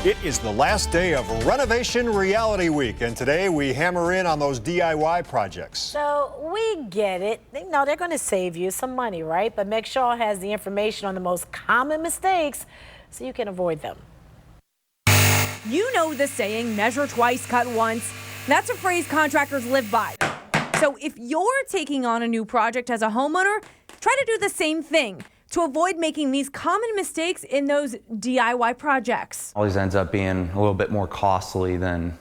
It is the last day of Renovation Reality Week, and today we hammer in on those DIY projects. So we get it. No, they're going to save you some money, right? But make sure it has the information on the most common mistakes so you can avoid them. You know the saying, measure twice, cut once. That's a phrase contractors live by. So if you're taking on a new project as a homeowner, try to do the same thing to avoid making these common mistakes in those DIY projects. Always ends up being a little bit more costly than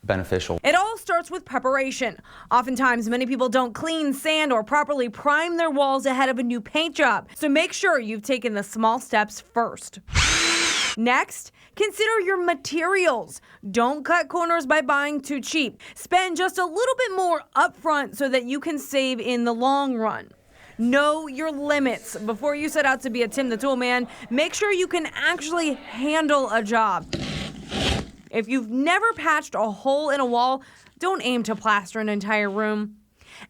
beneficial. It all starts with preparation. Oftentimes, many people don't clean, sand, or properly prime their walls ahead of a new paint job. So make sure you've taken the small steps first. Next, consider your materials. Don't cut corners by buying too cheap. Spend just a little bit more upfront so that you can save in the long run. Know your limits. Before you set out to be a Tim the Tool Man, make sure you can actually handle a job. If you've never patched a hole in a wall, don't aim to plaster an entire room.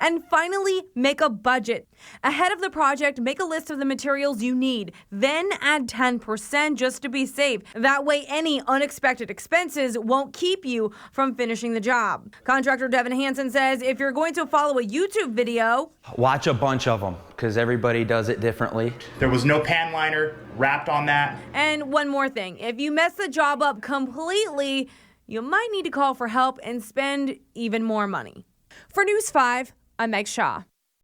And finally, make a budget. Ahead of the project, make a list of the materials you need. Then add 10% just to be safe. That way, any unexpected expenses won't keep you from finishing the job. Contractor Devin Hansen says if you're going to follow a YouTube video, Watch a bunch of them because everybody does it differently. There was no pan liner wrapped on that. and one more thing, if you mess the job up completely, you might need to call for help and spend even more money. For News 5, I'm Meg Shaw.